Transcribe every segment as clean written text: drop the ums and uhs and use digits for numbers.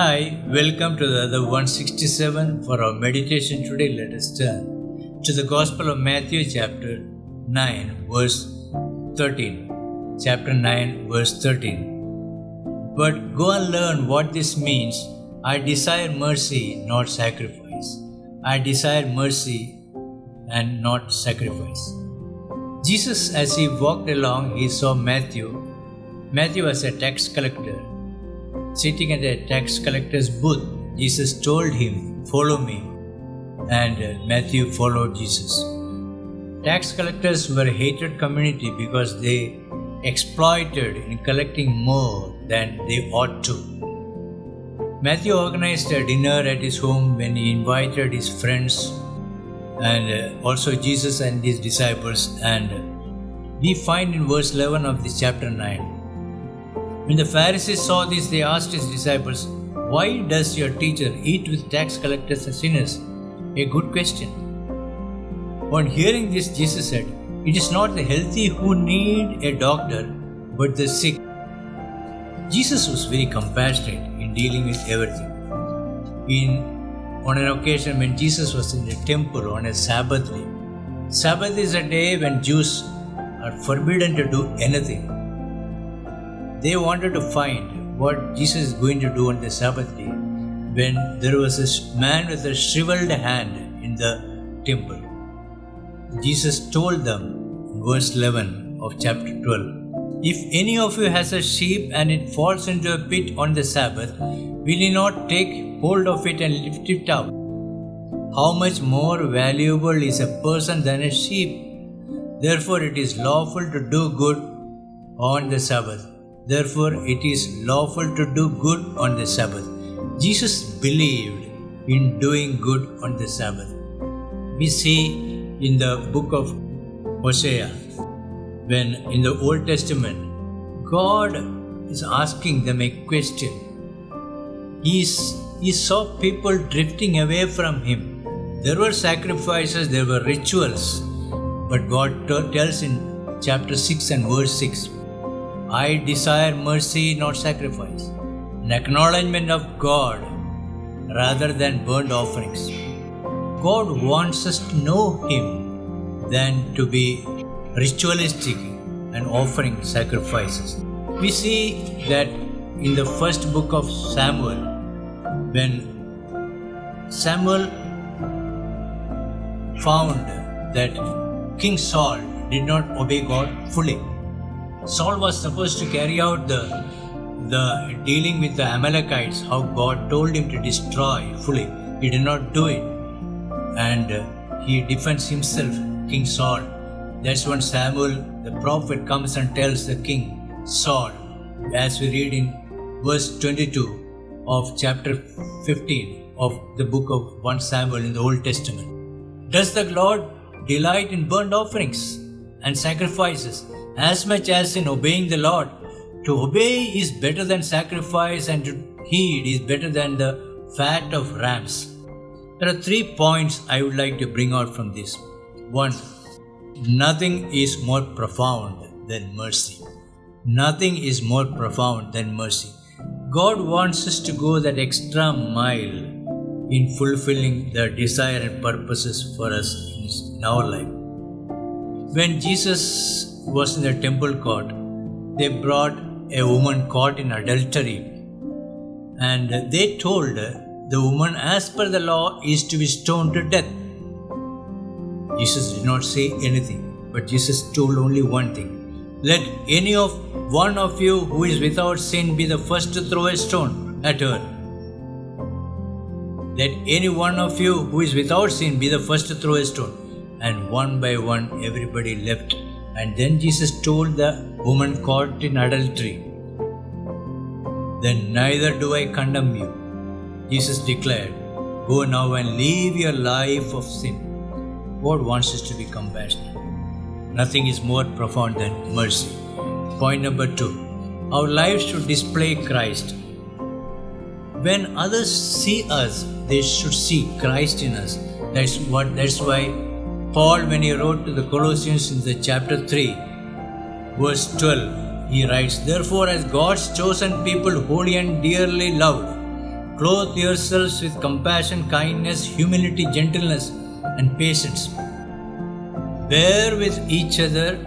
Hi, welcome to the other 167 for our meditation today. Let us turn to the Gospel of Matthew chapter 9 verse 13. Chapter 9 verse 13. But go and learn what this means. I desire mercy, not sacrifice. I desire mercy and not sacrifice. Jesus, as he walked along, he saw Matthew. Matthew was a tax collector. Sitting at a tax collector's booth, Jesus told him, "Follow me." And Matthew followed Jesus. Tax collectors were a hated community because they exploited in collecting more than they ought to. Matthew organized a dinner at his home when he invited his friends and also Jesus and his disciples. And we find in verse 11 of this chapter 9. When the Pharisees saw this, they asked his disciples, "Why does your teacher eat with tax collectors and sinners?" A good question. On hearing this, Jesus said, "It is not the healthy who need a doctor, but the sick." Jesus was very compassionate in dealing with everything. On an occasion when Jesus was in the temple on a Sabbath day. Sabbath is a day when Jews are forbidden to do anything. They wanted to find what Jesus is going to do on the Sabbath day when there was a man with a shriveled hand in the temple. Jesus told them in verse 11 of chapter 12, "If any of you has a sheep and it falls into a pit on the Sabbath, will he not take hold of it and lift it up? How much more valuable is a person than a sheep? Therefore it is lawful to do good on the Sabbath. Therefore it is lawful to do good on the Sabbath." Jesus believed in doing good on the Sabbath. We see in the book of Hosea, when in the Old Testament, God is asking them a question. He saw people drifting away from Him. There were sacrifices, there were rituals, but God tells in chapter 6 and verse 6, "I desire mercy, not sacrifice, an acknowledgment of God rather than burnt offerings." God wants us to know Him than to be ritualistic and offering sacrifices. We see that in the first book of Samuel, when Samuel found that King Saul did not obey God fully. Saul was supposed to carry out the dealing with the Amalekites, how God told him to destroy fully. He did not do it. And he defends himself, King Saul. That's when Samuel, the prophet, comes and tells the king, Saul, as we read in verse 22 of chapter 15 of the book of 1 Samuel in the Old Testament. Does the Lord delight in burnt offerings and sacrifices as much as in obeying the Lord? To obey is better than sacrifice, and to heed is better than the fat of rams. There are 3 points I would like to bring out from this. 1. Nothing is more profound than mercy. Nothing is more profound than mercy. God wants us to go that extra mile in fulfilling the desire and purposes for us in our life. When Jesus was in the temple court, they brought a woman caught in adultery, and they told the woman, as per the law, is to be stoned to death. Jesus did not say anything, but Jesus told only one thing: "Let any one of you who is without sin be the first to throw a stone at her." Let any one of you who is without sin be the first to throw a stone. And one by one everybody left. And then Jesus told the woman caught in adultery, "Then neither do I condemn you." Jesus declared, "Go now and live your life of sin." God wants us to be compassionate. Nothing is more profound than mercy. Point number 2. Our lives should display Christ. When others see us, they should see Christ in us. That's why Paul, when he wrote to the Colossians in the chapter 3, verse 12, he writes, "Therefore, as God's chosen people, holy and dearly loved, Clothe yourselves with compassion, kindness, humility, gentleness, and patience. Bear with each other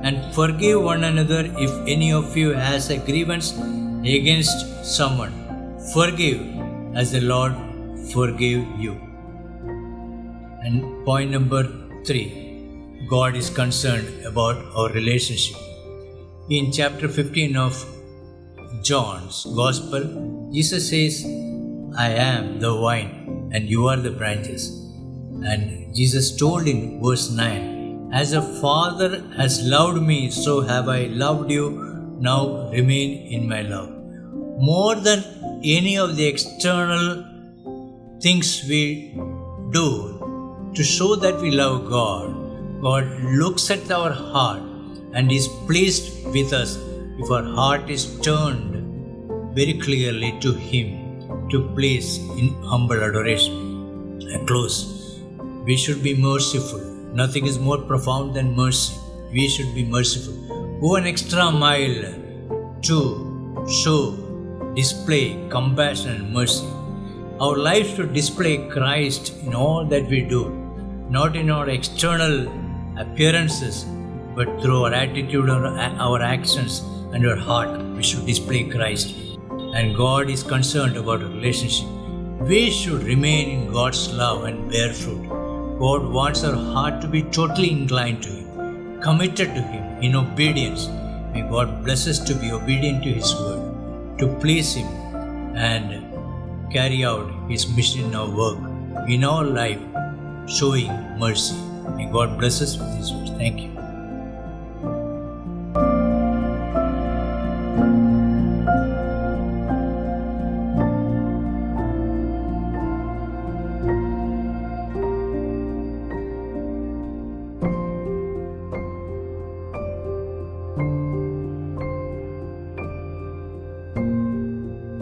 and forgive one another if any of you has a grievance against someone. Forgive as the Lord forgave you. And point number 3, God is concerned about our relationship. In chapter 15 of John's Gospel, Jesus says, I am the vine and you are the branches. And Jesus told in verse 9, as a Father has loved me, so have I loved you. Now remain in my love. More than any of the external things we do to show that we love God, God looks at our heart and is pleased with us if our heart is turned very clearly to Him, to place in humble adoration. And close, we should be merciful. Nothing is more profound than mercy. We should be merciful. Go an extra mile to show, display compassion and mercy. Our lives should display Christ in all that we do, not in our external appearances, but through our attitude, our actions, and our heart. We should display Christ. And God is concerned about a relationship. We should remain in God's love and bear fruit. God wants our heart to be totally inclined to Him, committed to Him, in obedience. May God bless us to be obedient to His word, to please Him, and carry out His mission in our work, in our life, showing mercy. May God bless us with His words. Thank you.